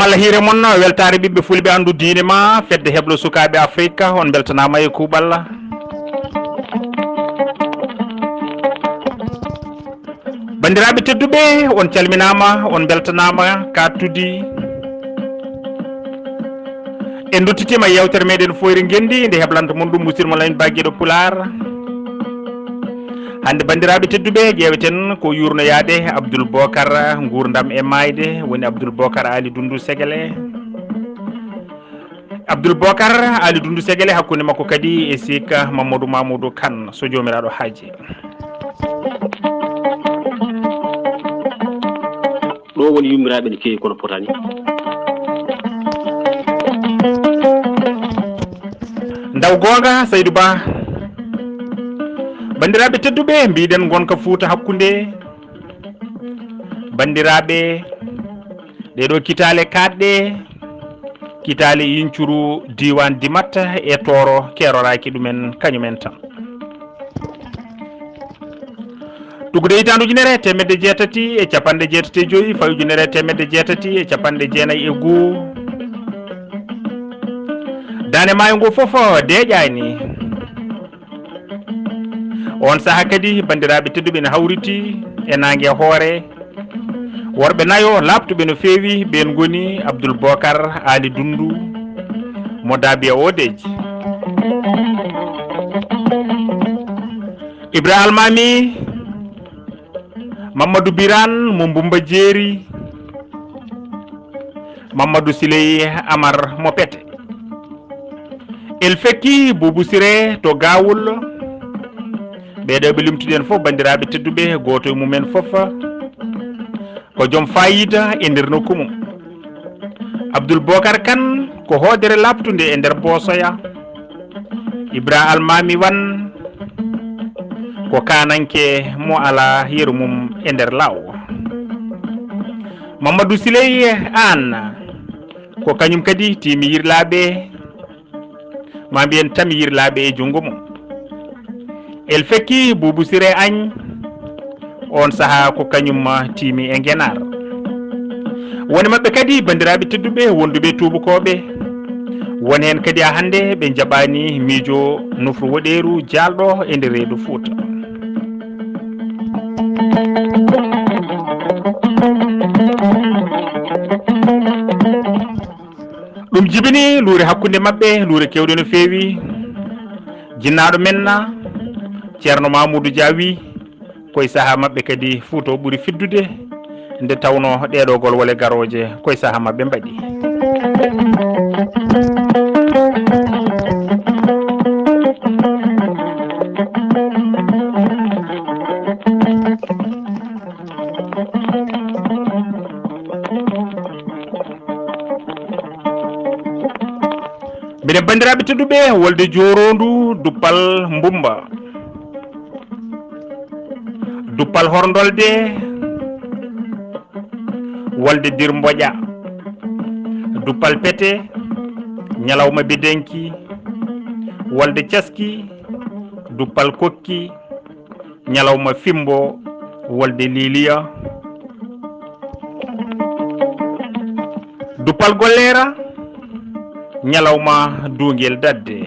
Allah hire mon weltare bibbe fulbe andu diine ma fedde heblo sukabe Afrika on beltanama e kuballa bandirabe teddube on calminama on beltanama katudi en duttitima yewtere meden foyri gendi nde heblanta mon dum musirmo layn baggedo pular hande bandirabe teddube jeweten ko yurno yaade Abdoul Bocar gurdam e mayde woni Abdoul Bocar Ali Doundou Segele Abdoul Bocar Ali Doundou Segele hakkunde makko kadi e sika Mamadou Kane so jomiraɗo haaji ɗo woni yummiraɓe ne kewi kono potani ndaw gonga Saydou Ba bandiraɓe tedduɓe mbiɗen gonka Fouta hakkunde bandiraɓe ɗeɗo kitale kaɗɗe kitale yincuru diwan Dimat e Toro keroraki ɗumen kañumen tan tugude hitande ujunere temedde jeetati e capanɗe jeetati e joyyi fawi ujunere temedde jeetati e capanɗe jeenayyi e goo dane maayo ngo foof deeƴani on saaha kadi bandiraɓe tedduɓe ne hawriti e nangue hoore worɓe nayo labtuɓe no feewi ɓen goni Abdoul Bocar Ali Doundou mo Dabia Odeji Ibra Almami Mamadou Birane mo Mbumba Jeeri Mamadou Siley Amar mo Pete el fekki Boubou Siré to Gawul ɓeɗo ɓe limtuɗen fof bandiraɓe tedduɓe goto e mumen fof ko joom fayida e nder nokku mum Abdoul Bocar Kane ko hoodere labtude e nder Bosoya Ibra Almami Wan ko kananke mo ala yeru mum e nder law Mamadou Siley an ko kañum kadi timi yirlaɓe ma mbiyen tami yirlaɓe e jungo mum el fekki Boubou Siré Agne on saaha ko kañum timi e Guénar woni mabɓe kadi bandiraɓe tedduɓe wonduɓe tubakoɓe woni hen kadi a hande ɓe jaɓani miijo nofru woɗeru jalɗo e nder reedu Fouta ɗum jibini luure hakkunde mabɓe luure kewɗe no feewi jinnaɗo menna Ceerno Mamoudou Dia wi koye saaha mabɓe kadi Fouta o ɓuuri fiddude nde tawno ɗeɗo gol wole garoje koye saaha mabɓe mbaɗi mbiɗen bandiraɓe tedduɓe wolde Jorondu Duppal Mbumba Duppal Horndolde wolde Dir Mboƴa Duppal Pete Ñalawma Bidenki wolde Caski Duppal Kokki Ñalawma Fimbo wolde Liliya Duppal Gollera Ñalawma Dungel Dadde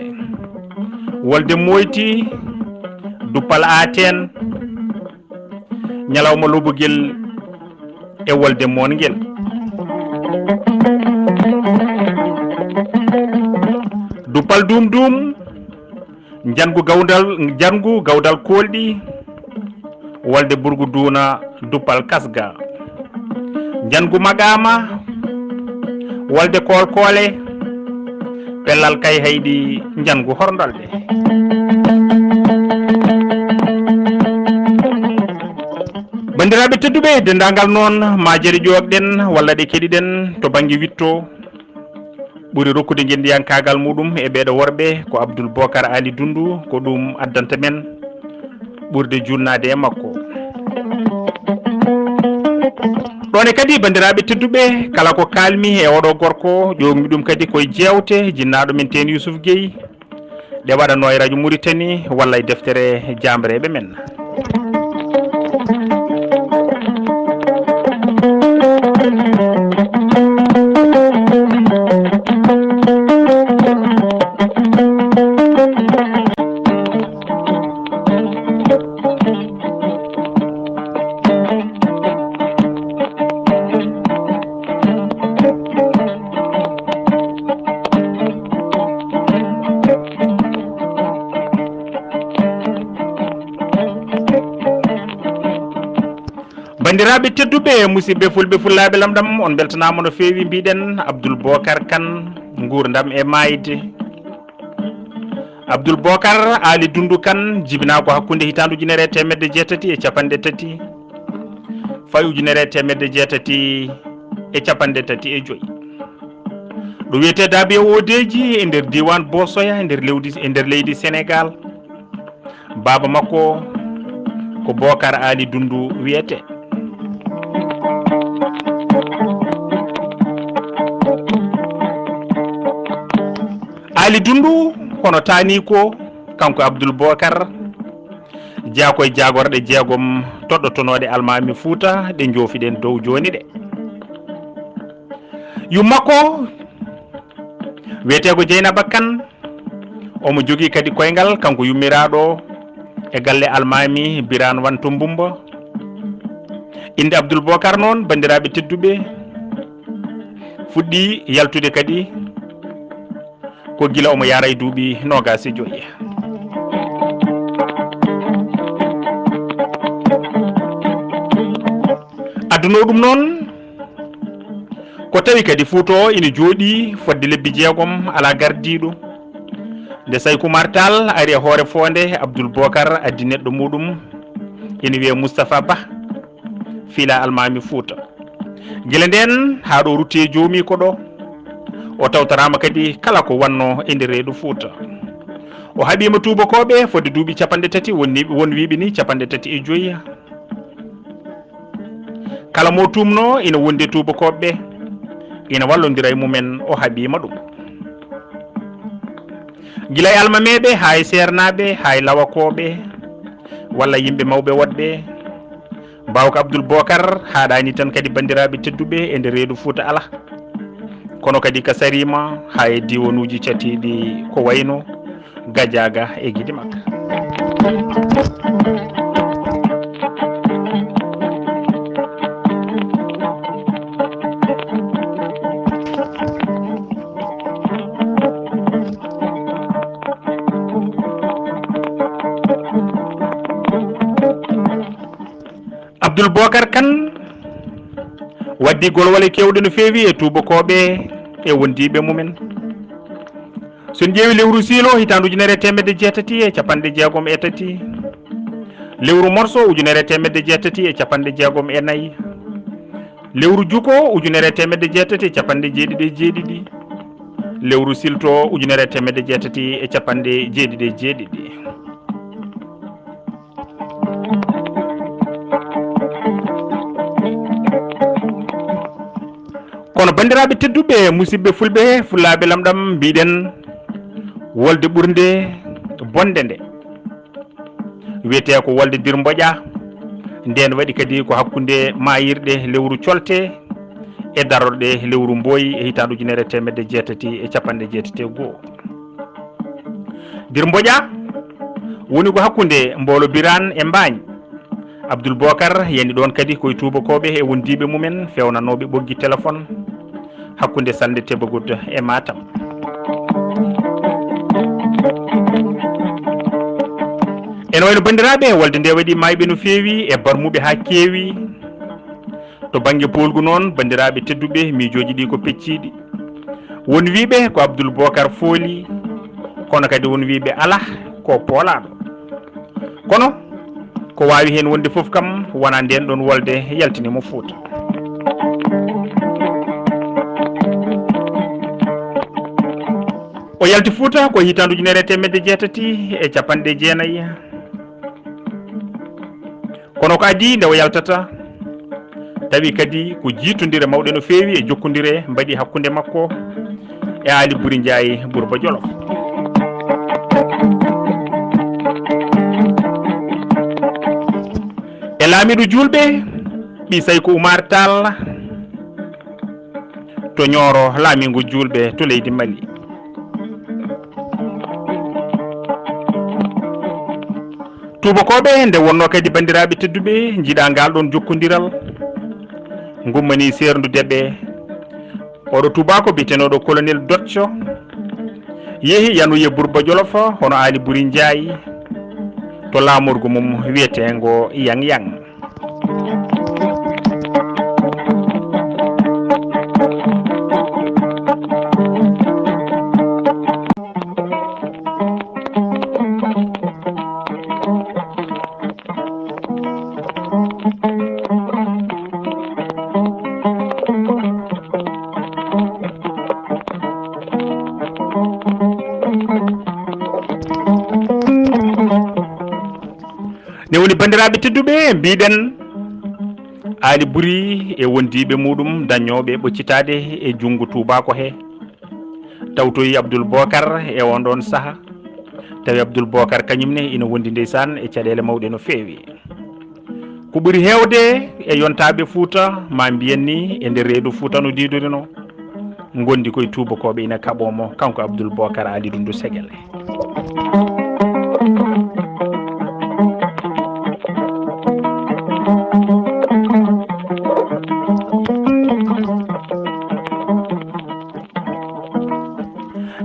wolde Moyti Duppal Aten Ñalawma Lobogel e wolde Mongel Duppal Dum jangu gawdal kolɗi wolde Burgu Duna Duppal Kasga jangu Magama wolde Kolkole pellal kay haydi jangu Horndolde bandiraɓe tedduɓe dendagal noon majere ƴoogɗen walla ɗe keɗiɗen to banggue witto ɓuuri rokkude gendiyankagal muɗum e ɓeɗo worɓe ko Abdoul Bocar Ali Doundou ko ɗum addanta men ɓurde junnade e makko ɗone kadi bandiraɓe tedduɓe kala ko kalmi e oɗo gorko ƴogmi ɗum kadi koye jewte jinnaɗo men ten Youssouf Gueye ɗe waɗano e radio Mauritanie walla e deftere Jamreɓe men bandiraɓe tedduɓe musidɓe fulɓe fullaɓe lamɗam on beltanama no fewi mbiɗen Abdoul Bocar Kane gurdam e mayde. Abdoul Bocar Ali Doundou Kane jibina ko hakkude hitandu ujunere e temedde jeetati e capanɗe tati fayi ujunere e temedde jeetati e capanɗe tati e joyyi. ɗo wiyete Daabi Odeji e nder diwan Bosoya e nder leydi Sénégal. baba makko ko Bocar Ali Doundou wiyete. Ali Doundou hono tani ko kanko Abdoul Bocar jeeya koye jagorɗe jeegom toɗɗotonoɗe almami Fouta ɗe joofiɗen dow joni ɗe. yummakko wiyete ko Dieynaba Kane omo jogui kadi koyngal kanko yummiraɗo e galle almami Birane Wanto Mbumba. inde Abdoul Bocar noon bandiraɓe tedduɓe fuɗɗi yaltude kadi ko gila omo yara e duuɓi 25. adduno ɗum noon ko tawi kadi Fouta o ina jooɗi fodde lebbi jeegom ala gardiɗo. nde Saykou Oumar Tall ari e hoore fonde Abdoul Bocar addi neɗɗo muɗum ina wiye Moustapha Ba fiila almami Fouta. guila nden ha ɗo rutte joomi ko ɗo o tawtarama kadi kala ko wanno e nder reedu Fouta. o haɓima tubakoɓe fodde duuɓi 30 won wiɓe ni 35. kala mo tumno ina wonde tubakoɓe ina wallodira e mumen o haɓima ɗum. guila e almameɓe ha e sernaɓe ha e lawakoɓe walla yimɓe mawɓe wodɓe mbawko Abdoul Bocar haɗani tan kadi bandiraɓe tedduɓe e nder reedu Fouta ala, kono kadi ka sarima ha e diwanuji catiɗi ko wayno Gadiaga e Guidy Makka. Abdoul Bocar Kane waddi golwale kewɗe no feewi e tubakoɓe e wondiɓe mumen. son ƴeewi lewru Siilo hitandu ujunere temedde jeetati e capanɗe jeegom e tati, lewru Morso ujunere temedde jeetati e capanɗe jeegom e nayyi, lewru Juko ujunere temedde jeetati e capanɗe jeeɗiɗi e jeeɗiɗi, lewru Silto ujunere temedde jeetati e capanɗe jeeɗiɗi e jeeɗiɗi. kono bandiraɓe tedduɓe musidɓe fulɓe fullaɓe lamɗam mbiɗen wolde ɓurde bonde nde wiyete ko wolde dir Mboƴa. nden waɗi kadi ko hakkude mayirɗe lewru Colte e darorɗe lewru Mboyi e hitandu ujunere temedde jeetati e capanɗe jeetati e goho. dir Mboƴa woni ko hakkude Mbolo Birane e Mbagn. Abdoul Bocar yani ɗon kadi koye tubakoɓe e wondiɓe mumen fewnanoɓe ɓoggi téléphone hakkude Saldé Tébégout e Matam. ene wayno bandiraɓe wolde nde waɗi mayɓe no feewi e barmuɓe ha keewi. to banggue polgu noon bandiraɓe tedduɓe miijoji ɗi ko pecciɗi. won wiɓe ko Abdoul Bocar fooli, kono kadi won wiɓe ala ko poolaɗo. kono ko wawi hen wonde foof kam wona nden ɗon wolde yaltinimo Fouta. o yalti Fouta ko hitandu ujunere temedde jeetati e capanɗe jeenayyi. kono ko adi nde o yaltata tawi kadi ko jiitodire mawɗe no feewi e jokkodire mbaɗi hakkude makko e Ali Buri Ndiaye Bourba Jolof. e laamiɗo julɓe ɓi Saykou Oumar Tall to Nioro laamingo julɓe to leydi Mali. tubakoɓe nde wonno kadi bandiraɓe tedduɓe jiiɗa ngal ɗon jokkodiral gummani serdudeɓe. oɗo tubako bitenoɗo colonel Docco yeehi yanoye Bourba Jolof hono Ali Buri Ndiaye to lamorgo mum wiyetengo yang yang. joni bandiraɓe tedduɓe mbiɗen Ali Boury e wondiɓe muɗum dañoɓe ɓoccitade e junggo tubako he tawtoyi Abdoul Bocar e on ɗon saaha tawi Abdoul Bocar kañumne ina wondi ndeysan e caɗele mawɗe no feewi ko ɓuuri hewde e yontaɓe Fouta ma mbiyenni e nder reedu Fouta no didori no gondi koye tubakoɓe ina kaɓomo kanko Abdoul Bocar Ali Doundou Séguel.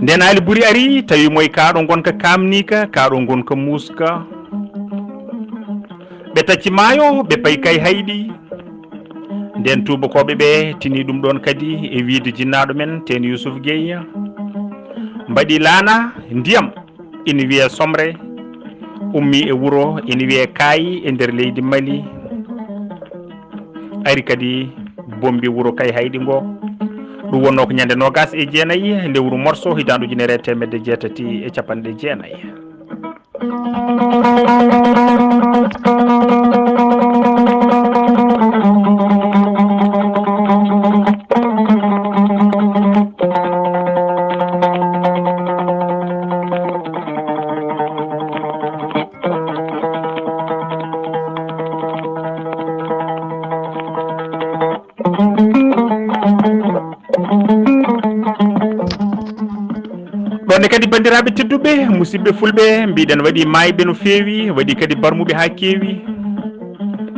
nden Ali Boury ari tawi moye kaɗo gonka kamnika kaɗo gonka muska ɓe tacci maayo ɓe payi kay hayɗi nden tubakoɓe ɓe tini ɗum ɗon kadi e wiide jinnaɗo men ten Youssouf Gueye mbaɗi laana ndiyam ina wiye somre ummi e wuuro ina wiye kaayi e nder leydi Mali ari kadi bombi wuuro kay hayɗi ngo ɗum wonno ko ñande nogas e jeenayyi nde wuuro morceau hitandu ujunere temedde jeetati e capanɗe jeenayyi. ɗonne kadi bandiraɓe tedduɓe musidɓe fulɓe mbiɗen waɗi mayɓe no feewi waɗi kadi barmuɓe ha keewi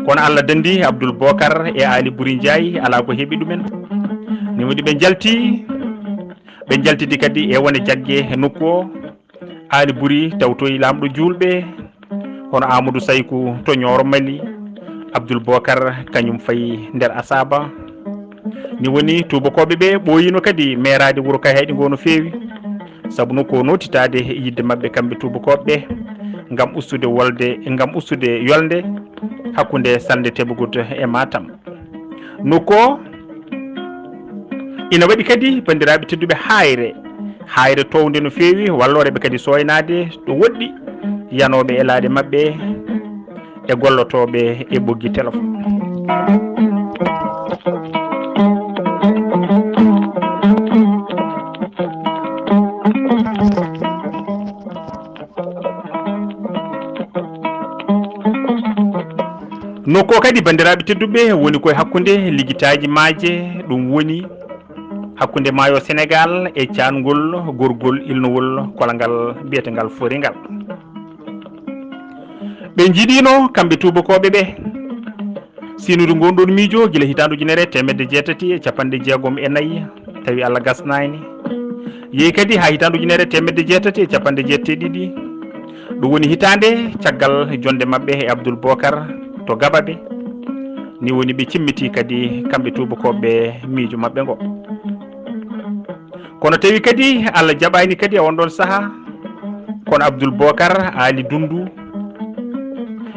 kono Allah dandi Abdoul Bocar e Ali Boury Ndiaye ala ko heeɓi ɗumen ni waɗi ɓe jaltidi kadi e wone jaggue e nokku o Ali Boury tawtoyi lamɗo julɓe hono Amadou Saykou to Nioro Mali Abdoul Bocar kañum fayi nder Asaba ni woni tubakoɓe ɓe ɓooyino kadi mairade wuuro kay hayɗi ngo no feewi saabu nokku notitade yidde mabɓe kamɓe tubakoɓe gam ustude yolde hakkude Saldé Tébogout e Matam nokku ina waɗi kadi bandiraɓe tedduɓe hayre towde no feewi walloreɓe kadi soynade to woɗɗi yanoɓe e laade mabɓe e gollotoɓe e ɓoggi téléphone. nokko kadi bandiraɓe tedduɓe woni koye hakkude ligguitaji maaje ɗum woni hakkude maayo Sénégal e cangol gorgol ilnowol kolgal biyetegal Forigal ɓe jiiɗino kamɓe tubakoɓe ɓe sinude gonɗon miijo guila hitandu ujunere temedde jeetati e capanɗe jeegom e nayyi tawi Allah gasnani yeehi kadi ha hitandu ujunere temedde jeetati e capanɗe jeetati ɗiɗi ɗum woni hitande caggal jonde mabɓe e Abdoul Bocar to Gabaɓe ni woni ɓe cimmiti kadi kamɓe tubakoɓe miijo mabɓe ngo kono tawi kadi Allah jaɓani kadi e on ɗon saaha kono Abdoul Bocar Ali Doundou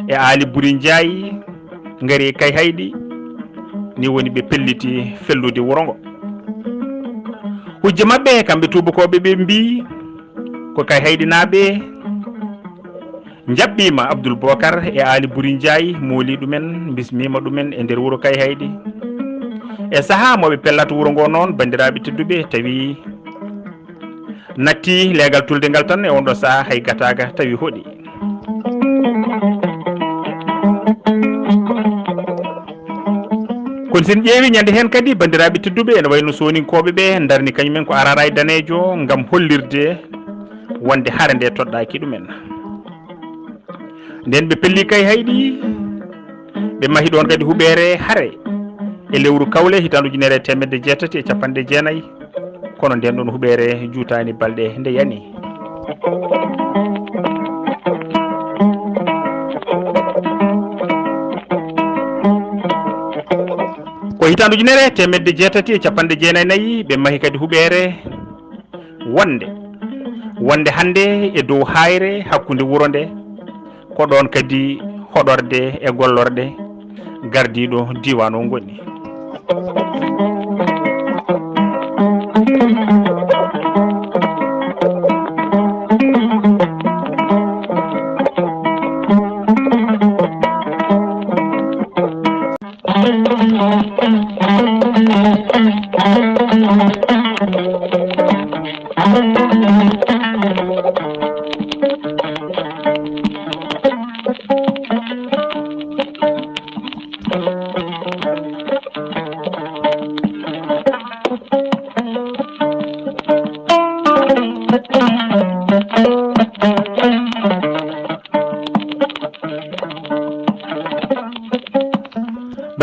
e Ali Boury Ndiaye ngari kay hayɗi ni woni ɓe pelliti fellude wuuro ngo hujja mabɓe kamɓe tubakoɓe ɓe mbi ko kay hayɗi naaɓe jaɓɓima Abdoul Bocar e Ali Boury Ndiaye mooli ɗumen bismima ɗumen e nder wuuro kay hayɗi e saaha moɓe pellata wuuro ngo noon bandiraɓe tedduɓe tawi natti leegal tulde ngal tan e on ɗo saaha hay gataga tawi hoɗi kono sen ƴeewi ñande hen kadi bandiraɓe tedduɓe ene wayno soninkoɓe ɓe darni kañumen ko araray danejo gam hollirde wonde haare nde toɗɗaki ɗumen nden ɓe pelli kay hayɗi ɓe mahi ɗon kadi huɓere haare e lewru kawle hitandu ujunere temedde jeetati e capanɗe jeenayyi kono nden ɗon huɓere juutani balɗe nde yani ko hitandu ujunere temedde jeetati e capanɗe jeenayyi ɓe mahi kadi huɓere wonde hande e dow hayre hakkude wuuro nde ko ɗon kadi hoɗorde e gollorde gardiɗo diwan o gonni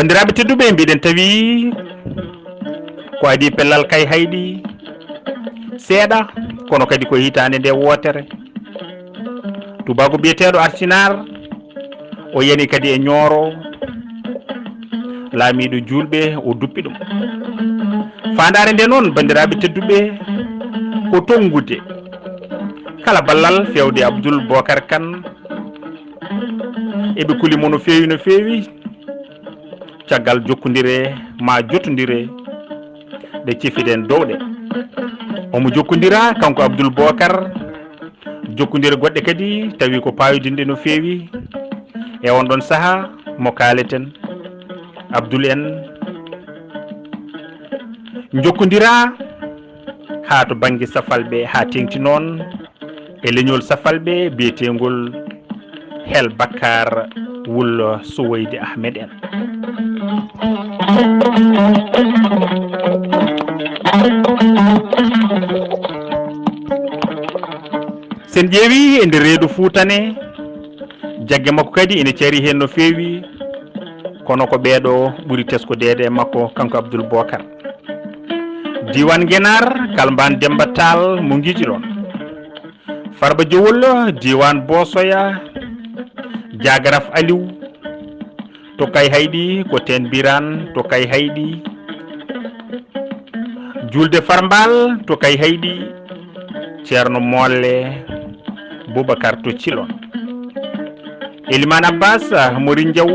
bandiraɓe tedduɓe mbiɗen tawi ko adi pellal kay hayɗi seeɗa kono kadi ko hitande nde wootere tubago biyeteɗo arsinar o yani kadi e ñooro laamiɗo julɓe o duppi ɗum fandare nde noon bandiraɓe tedduɓe ko tongude kala ballal fewde Abdoul Bocar Kane eɓe kulimo no fewi caggal jokkodire ma jottodire ɗe cifiɗen dowɗe omo jokkodira kanko Abdoul Bocar jokkodire goɗɗe kadi tawi ko payodinde no fewi e on ɗon saaha mo kaleten Abdoul en jokkodira ha to banggue safalɓe ha tengti noon e leñol safalɓe biyetegol Hel Bakar Wul Suwaydi Ahmed en sen ƴeewi e nder reedu Fuutane jagge makko kadi ene cari hen no fewi kono ko ɓeeɗo ɓuuri teskodede makko kanko Abdoul Bocar diwan Guénar Kalban Demba Tall mo guiji ɗon Farba Diowol diwan Bosoya Jagaraf Aliou to kay hayɗi ko ten biran to kay hayɗi julde Farmbal to kay hayɗi ceerno Molle Boubacar to Cilon Elimane Abbas Mori Diaw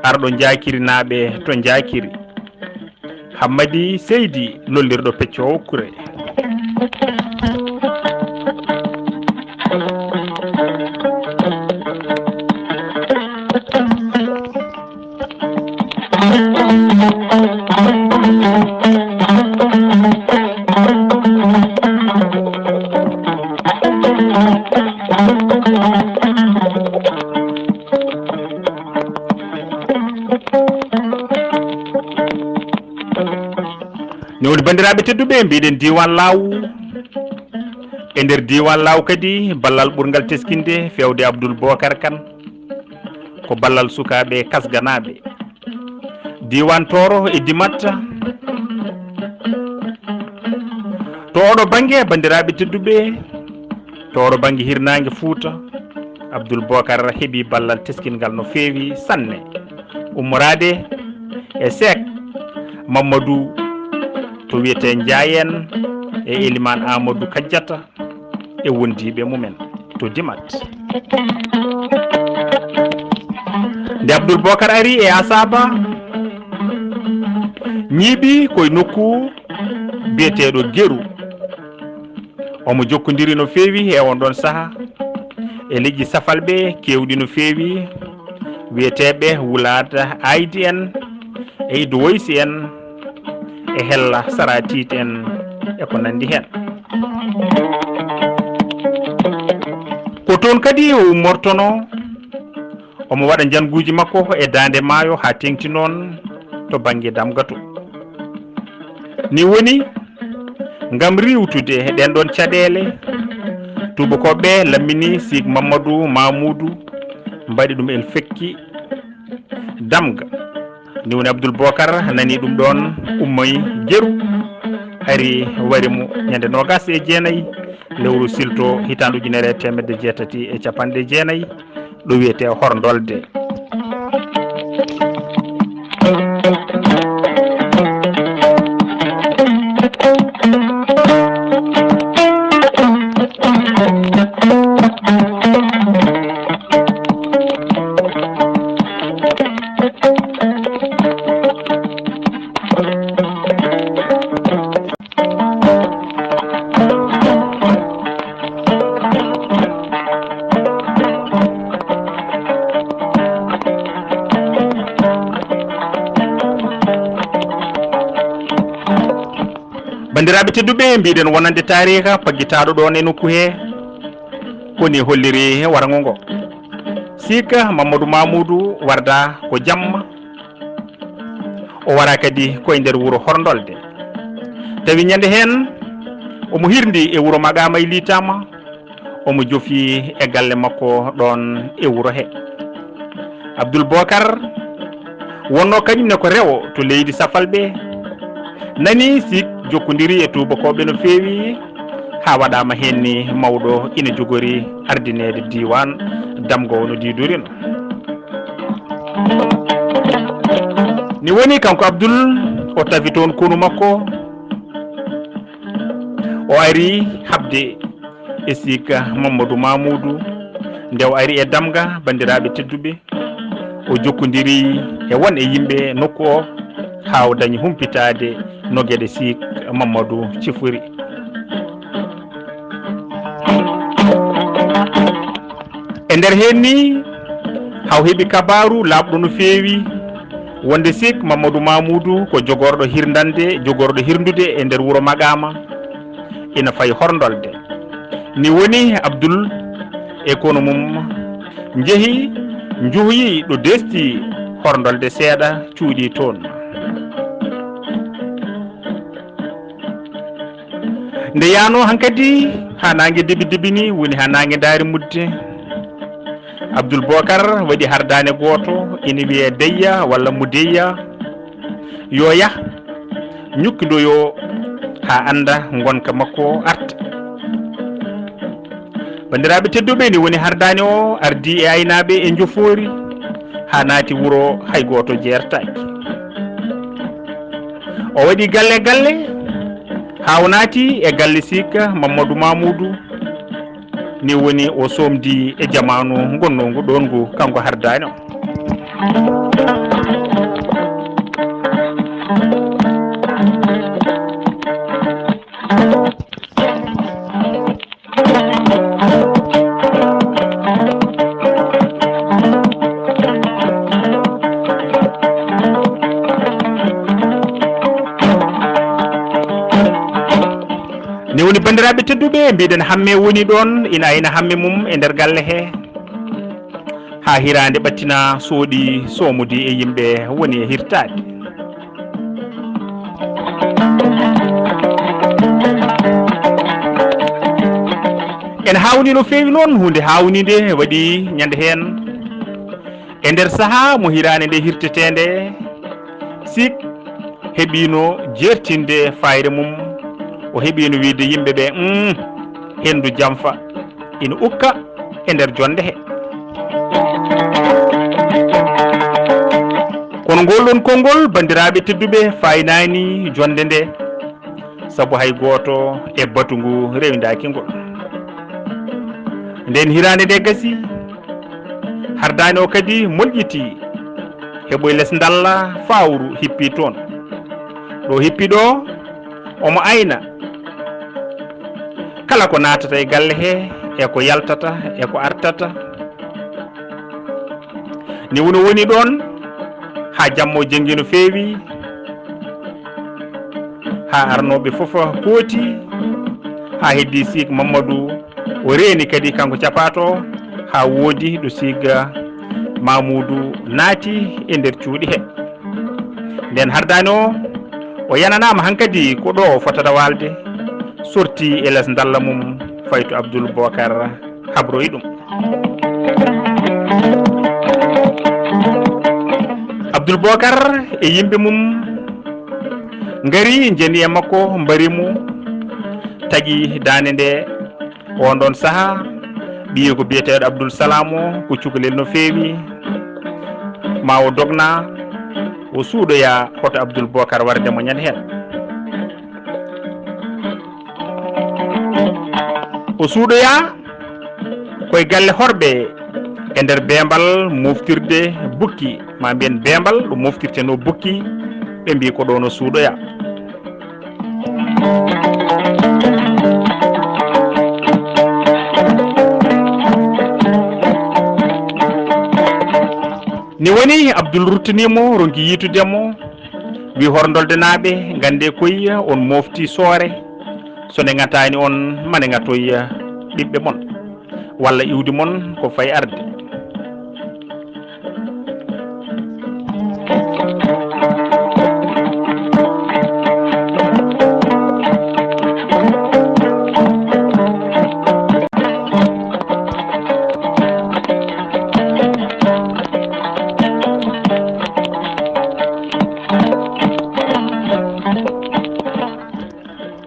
arɗo jakiri naaɓe to jakiri Hammadi Seydi lollirɗo peccowo Kure newni bandiraɓe tedduɓe mbiɗen diwan law e nder diwan law kadi ballal ɓurgal teskinde fewde Abdoul Bocar Kane ko ballal sukaɓe kasganaɓe diwan Toro e Dimatta to oɗo banggue bandiraɓe tedduɓe to oɗo banggue hirnangue Fouta Abdoul Bocar heeɓi ballal teskingal no fewi sanne ummorade e Seck Mamadou to wiyete Ndiayen e Elimane Amadou Kadiata e wondiɓe mumen to Dimat nde Abdoul Bocar ari e Asaba ñiiɓi koye nokku biyeteɗo Guéru omo jokkodiri no fewi e on ɗon saaha e leƴƴi safalɓe kewɗi no fewi wiyeteɓe Wulada Aydi en e Idou Woysi en e Hella Saratite en e ko nandi hen ko toon kadi o ummortono omo waɗa janguji makko e dande maayo ha tengti noon to banggue Damgatou ni woni ngam riwtude ɗen ɗon caɗele tubakoɓe lammini Sig Mamadou Mamoudou mbaɗi ɗum el fekki Damga ni woni Abdoul Bocar nani ɗum ɗon ummoyi Guéru ari warimo ñande nogas e jeenayyi lewru silto hitandu ujunere temedde jeetati e capanɗe jeenayyi ɗo wiyete Hordolde bandiraɓe tedduɓe mbiɗen wonande tariha paggitaɗo ɗon e nokku he koni holliri warango ngo sika Mamadou Mamoudou warda ko jamma o wara kadi koye nder wuuro Horndolde tawi ñande hen omo hirdi e wuuro Magama e litama omo jofi e galle makko ɗon e wuuro he Abdoul Bocar wonno kañumne ko rewo to leydi Safalɓe nani sik jokkodiri e tubakoɓe no fewi ha waɗama henni mawɗo ina jogori ardinede diwan damgo no didurino ni woni kanko Abdoul o tafi toon konu makko o ari habde e sika Mamadou Mamoudou nde o ari e damga bandiraɓe tedduɓe o jokkodiri e won e yimɓe nokku o ha o dañi humpitade no gueɗe sik Mamadou cifori e nder henni haw heeɓi kabaru labɗo no fewi wonde sik Mamadou Mamoudou ko jogorɗo hirdande jogorɗo hirdude e nder wuuro Magama ina fayi Horndolde ni woni Abdoul e kono mum jeehi juhoyi ɗo desti Horndolde seeɗa cuuɗi toon nde yano hankadi ha nangue debi debini woni ha nangue daari mudde Abdoul Bocar waɗi hardane goto ina wiye Deyya walla Mudeyya yo yah ñukkidoyo ha anda gonka makko arta bandiraɓe tedduɓe ni woni hardane o ardi e aynaɓe e jofori ha naati wuuro hay goto jertaki o waɗi galle galle ha o naati e galle sika Mamadou Mamoudou ni woni o somdi e jamanu gonnogu ɗon ngu kanko hardani o ni woni bandiraɓe tedduɓe mbiɗen hamme woni ɗon ina ayna hamme mum e nder galle he ha hirande ɓattina sooɗi somudi e yimɓe woni e hirtade en hawni no fewi noon hunde hawnide waɗi ñande hen e nder saaha mo hirande nde hirtetende sik heeɓino jertinde fayre mum o heeɓino wiide yimɓeɓe hendu jamfa ina ukka e nder jonde he kono ngol ɗon konngol bandiraɓe tedduɓe faynani jonde nde saabu hay goto e batu ngu rewidaki ngol nden hirande nde gasi hardani o kadi molƴiti heeɓoy less dalla fawru hippi toon ɗo hippi ɗo omo ayna kala ko natata e galle he e ko yaltata e ko artata ni wono woni ɗon ha jammo jengi no fewi ha arnoɓe foof kooti ha heddi sik Mamadou o reeni kadi kanko capato ha woodi ɗo siga Mamoudou naati e nder cuuɗi he nden hardani o yananama hankadi ko ɗo o fotata walde sorti e less dalla mum fayto Abdoul Bocar habroyi ɗum Abdoul Bocar e yimɓe mum ngari jeni e makko mbarimo tagui dande nde on ɗon saaha ɓiye ko biyeteɗo Abdoul Salam o ko cukalel no fewi ma o dogna o suuɗoya hoto Abdoul Bocar warde mo ñande hen o suuɗoya koye galle horɓe e nder bembal moftirde bukki ma mbiyen bembal ɗo moftirte no bukki ɓe mbi ko ɗo no suuɗoya ni woni Abdoul ruttinimo ronki yitudemo wi horndolde naaɓe gande koy on mofti soore sone gatani on mane gatoy ɓiɓɓe mon walla iwdi mon ko fay arde.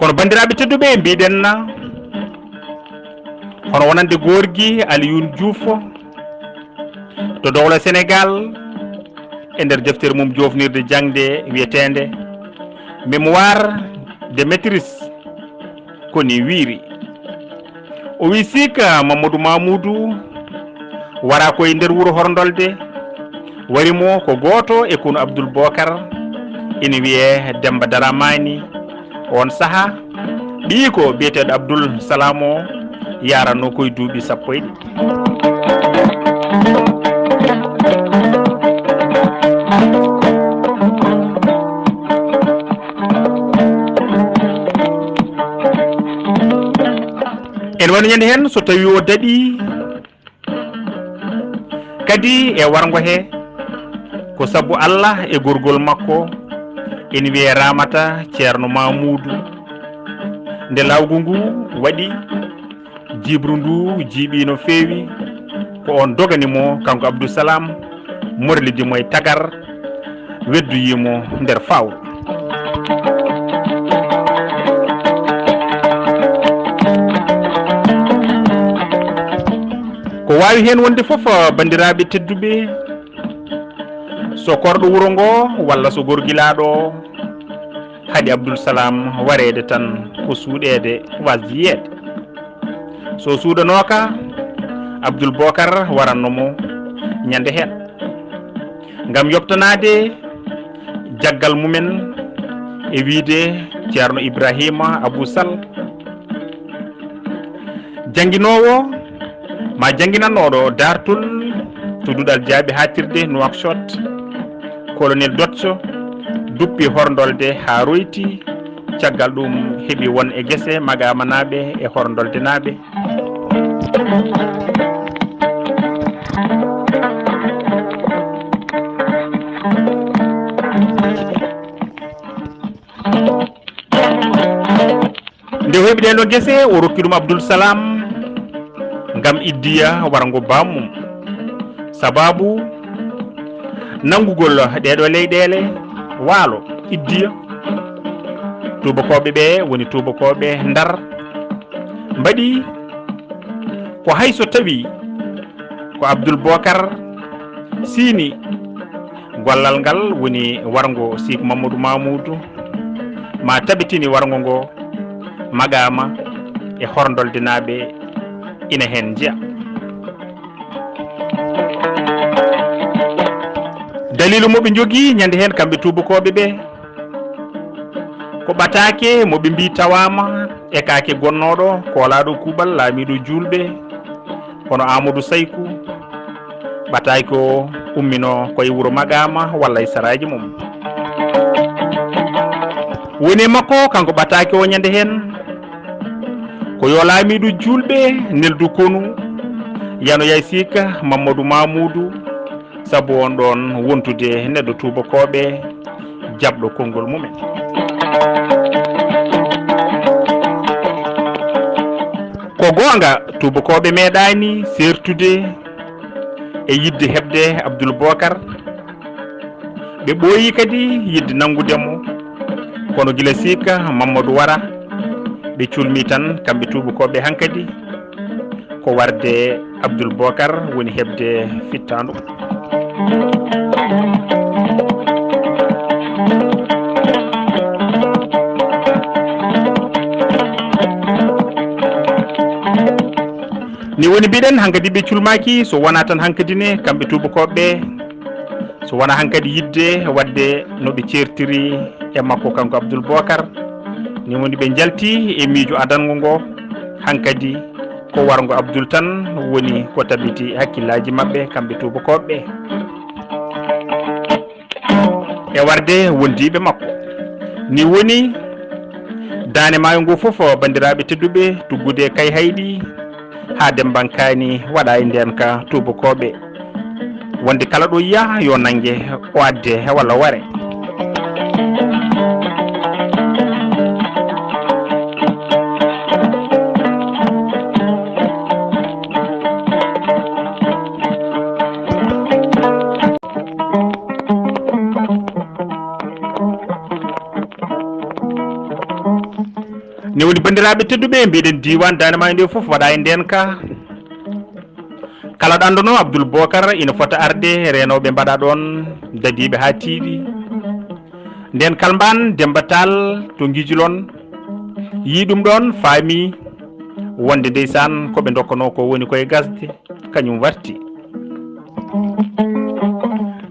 kono bandiraɓe tedduɓe mbiɗen hono wonande gorgui Alioune Diouf to dowla Sénégal e nder deftere mum jofnirde jangde wiyetende mémoire de maîtrise koni wiiri o wi sika Mamadou Mamoudou wara koye nder wuuro Horndolde warimo ko goto e kono Abdoul Bocar ina wiye Demba Daramani on saha ɓi ko biyeteɗo Abdoul Salam o yaranno koye duuɓi 10 en woni ñande hen so tawi o daɗi kadi e wargo he ko sabu Allah e gorgol makko ene wiye Ramata Ceerno Mamoudou nde lawgu ngu waɗi jibru ndu jiiɓi no feewi ko on doganimo kanko Abdou Salam morlidimo e tagar weddoyimo nder fawru. ko wawi hen wonde foof bandiraɓe tedduɓe so korɗo wuuro ngo walla so gorguilaɗo haɗi Abdoul Salam warede tan ko suuɗede wasjiyede so suuɗanoka Abdoul Bocar warannomo ñande hen gam yobtanade jaggal mumen e wiide Ceerno Ibrahima Abou Sall jangguinowo ma jangguinannoɗo dartol to duɗal jaabi hattirde Nouakchott colonel Dotso duppi Horndolde ha royti caggal ɗum heeɓi won e guese Magama naɓe e Horndolde naɓe. nde heeɓi ɗen ɗo guese o rokki ɗum Abdoul Salam gam iddiya wargo bammum sababu nangugol ɗeɗo leyɗele waalo iddiya tubakoɓe ɓe woni tubakoɓe Ndar mbaɗi ko hayso tawi ko Abdoul Bocar siini gollal ngal woni wargo Sik Mamadou Mamoudou ma tabitini wargo ngo Magama e Horndolde naɓe ina hen jeeya. dalilu moɓe jogui ñande hen kamɓe tubakoɓe ɓe ko ɓatake moɓe mbi tawama e kake gonnoɗo kolaɗo kuuɓal laamiɗo julɓe hono Amadou Saykou ɓataki o ummino koye wuuro Magama walla e saraji mum woni makko kanko ɓataki o ñande hen ko yo laamiɗo julɓe neldu konu yano yay sika Mamadou Mamoudou sabu on ɗon wontude neɗɗo tubakoɓe jaɓɗo konngol mumen. ko gonga tubakoɓe meeɗani sertude e yidde hebde Abdoul Bocar ɓe ɓooyi kadi yidde nangudemo kono gila sika Mamadou wara ɓe culmi tan kamɓe tubakoɓe hankadi ko warde Abdoul Bocar woni hebde fittandu. ni woni mbiɗen hankadi ɓe culmaki so wona tan hankadi ne kamɓe tubakoɓe so wona hankadi yidde wadde noɓe certiri e makko kanko Abdoul Bocar ni woni ɓe jalti e miijo adango ngo hankadi ko wargo Abdoul tan woni ko tabiti hakkillaji mabɓe kamɓe tubakoɓe. e warde wondiɓe makko. Ni woni dane maayo ngo fof bandiraɓe tedduɓe tuggude kay hayɗi ha dembankani waɗa e nden ka tubakoɓe wonde kala ɗo yiya yo nangue o adde walla ware. ne woni bandiraɓe tedduɓe mbiɗen diwan dane maayo nde foof waɗa e nden ka kala ɗo anduno Abdoul Bocar ina fota arde renoɓe mbaɗa ɗon dadiɓe ha tiiɗi nden kalmban Demba Tall to Guijulon yi ɗum ɗon faami wonde ndeysan koɓe dokkano ko woni koye gasde kañum warti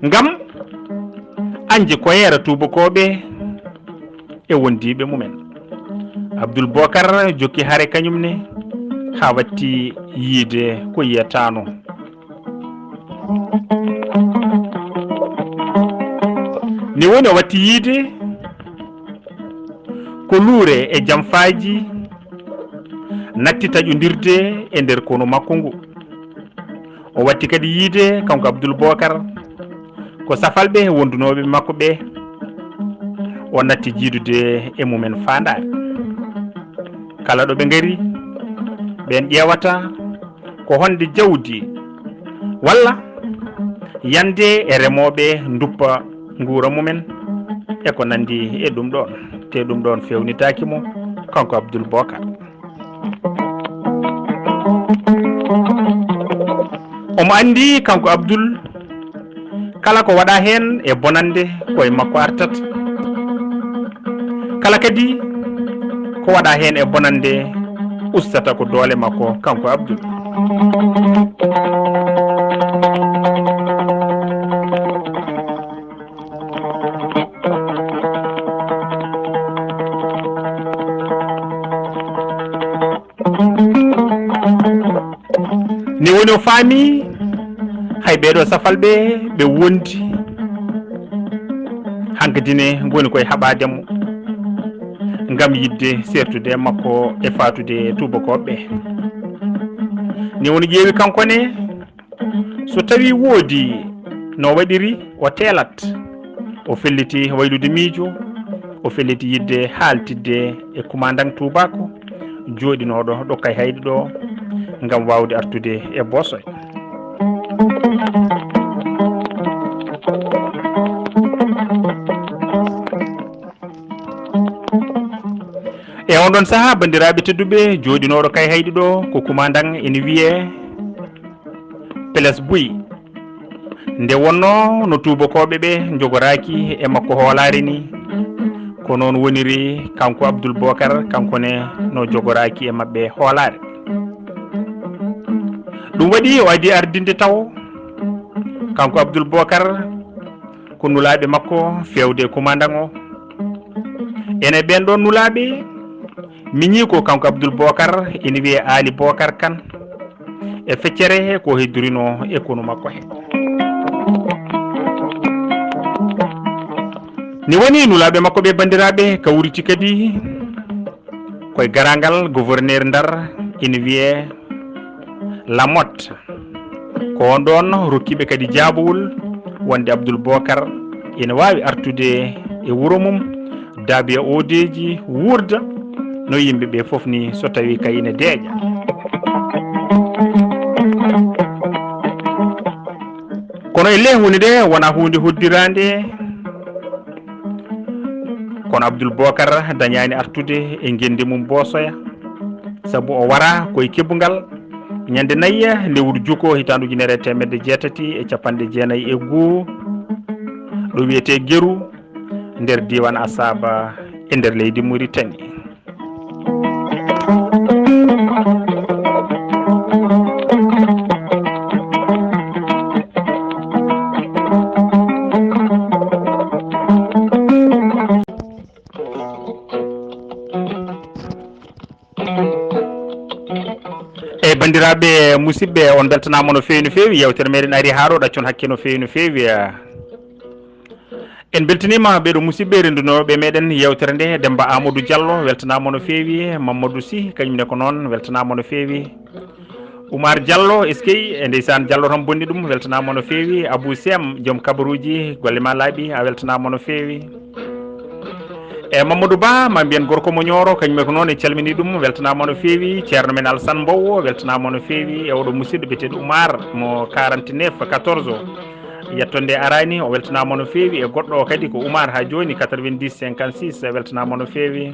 ngam anje koyera tubakoɓe e wondiɓe mumen. Abdoul Bocar jokki haare kañumne ha watti yiide ko yiyatano. Ni woni o watti yiide ko luure e jamfaji natti taƴodirde e nder kono makko ngu. O watti kadi yiide kanko Abdoul Bocar ko safalɓe wondunoɓe makko ɓe o natti jiidude e mumen fandare. Kala ɗo ɓe ngari ɓen ƴewata ko honde jawdi walla yande e remoɓe duppa nguura mumen e ko nandi e ɗum ɗon te ɗum ɗon fewnitaki mo kanko Abdoul Bocar. omo andi kanko Abdoul kala ko waɗa hen e bonande koye makko artata, kala kadi ko waɗa hen e bonande ustata ko doole makko kanko Abdoul. ni woni o faami hay ɓeɗo safalɓe ɓe wondi hankadine goni koye haɓademo ngam yidde sertude makko e fatude tubakoɓe. ni woni ƴeewi kankone so tawi woodi no waɗiri o telat o felliti waylude miijo o felliti yidde haaltidde e commandant tubako jooɗinoɗo ɗo kay hayɗi ɗo ngam wawde artude e Bosoy. e on ɗon saaha bandiraɓe tedduɓe jooɗinoɗo kay hayɗi ɗo ko commandant ene wiye Blaise Bouy nde wonno no tubakoɓe ɓe jogoraki e makko hoolare ni ko noon woniri kanko Abdoul Bocar kankone no jogoraki e mabɓe hoolare. ɗum waɗi o adi ardinde taw kanko Abdoul Bocar ko nulaɓe makko fewde commandant o ene ɓen ɗon nulaɓe miñi ko kanko Abdoul Bocar ene wiye Ali Bocar Kane e feccere ko heddorino e kono makko he. ni woni nulaɓe makko ɓe bandiraɓe kawriti kadi koye garangal gouverneur Ndar ene wiye Lamotte ko on ɗon rokkiɓe kadi jaabowol wonde Abdoul Bocar ene wawi artude e wuuro mum daabiya odeji wurda no yimɓeɓe foof ni so tawi kayine deeƴa. kono e ley hunde nde wona hunde hoddirande kono Abdoul Bocar dañani artude e gende mum Bosoya saabu o wara koye kebbugal ñande nayya lewru juko hitandu ujunere temedde jeetati e capanɗe jeenayyi e goo ɗo wiyete Guéru nder diwan Asaba e nder leydi Mauritanie. bandiraɓe musidɓe on beltanama no fewi no fewi yewtere meɗen ari ha ɗo ɗaccon hakke no fewi no fewi en beltinima ɓeɗo musidɓe rendunoɓe meɗen yewtere nde Demba Amadou Diallo weltanama no feewi, Mamadou Sy kañumne ko noon weltanama no feewi, Oumar Diallo eskey e ndeysan Diallo tan bonni ɗum weltanama no feewi, Abou Sem joom kabaruji golle ma laaɓi a weltanama no feewi, e Mamadou Ba ma mbiyen gorko mo Nioro kañume ko noon e calmini ɗum weltanama no feewi, ceerno men Alassane Mbow weltanama no feewi, e oɗo musidɗo biyeteɗo Oumar mo 49 14 yettonde arani o weltanama no feewi, e goɗɗo o kadi ko Oumar ha joni 90 56 weltanama no feewi,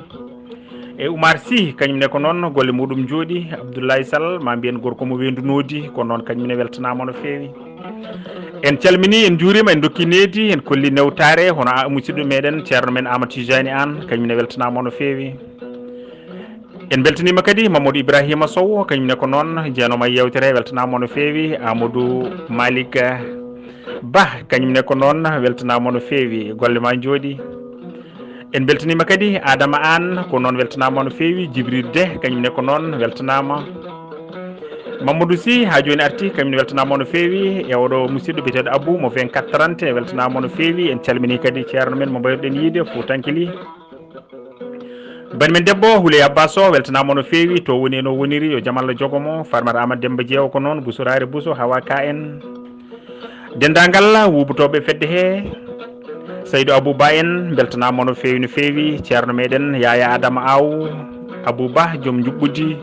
e Oumar Sy kañumne ko noon golle muɗum jooɗi, Abdoulaye Sall ma mbiyen gorko mo wendu noodi ko noon kañumne weltanama no feewi. En calmini en juurima en dokki needi en kolli newtare hono musidɗo meɗen ceerno men Amadou Tidiani Anne kañumne weltanama no feewi. En beltanima kadi Mamadou Ibrahima Sow kañumne ko noon jeenoma e yewtere weltanama no feewi, Amadou Malick Ba kañumne ko noon weltanama no feewi golle ma jooɗi. En beltanima kadi Adama Anne ko noon weltanama no feewi, Djibril De kañumne ko noon weltanama, Mamadou Sy ha joni arti kañumne weltanama no feewi, e oɗo musidɗo biyeteɗo Abou mo 24 30 weltanama no feewi. En calmini kadi ceerno men mo mbayruɗen yiide Foutanky bani men debbo Houleye Abbas o weltanama no feewi to woni no woniri yo jaam Allah jogomo, Farmata Amadou Demba Jeewo ko noon, Bousorare Bousso Hawa Ka en dendagal wuubotoɓe fedde he, Saydou Abou Ba en beltanama no feewi no feewi, ceerno meɗen Yaya Adama Aw Abou Ba joom juɓɓudi,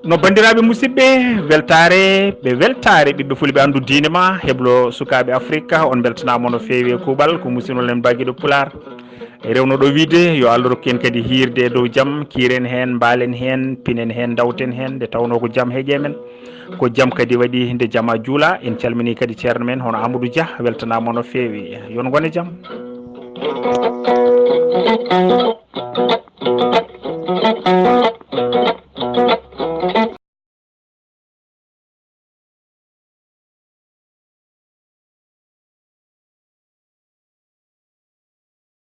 no bandiraɓe musidɓe weltare ɓe weltare ɓiɓɓe fulɓe andu diine ma heblo sukaɓe Afrique on beltanama no feewi e kuuɓal ko musidɗo len Baguiɗo Pular e rewnoɗo wiide yo Allah rokku en kadi hirde e dow jaam, kiren hen mbalen hen pinen hen dawten hen nde tawno ko jaam heeƴe men, ko jaam kadi waɗi nde jaama juula. En calmini kadi ceerno men hono Amadou Dia weltanama no feewi, yon gone jaam.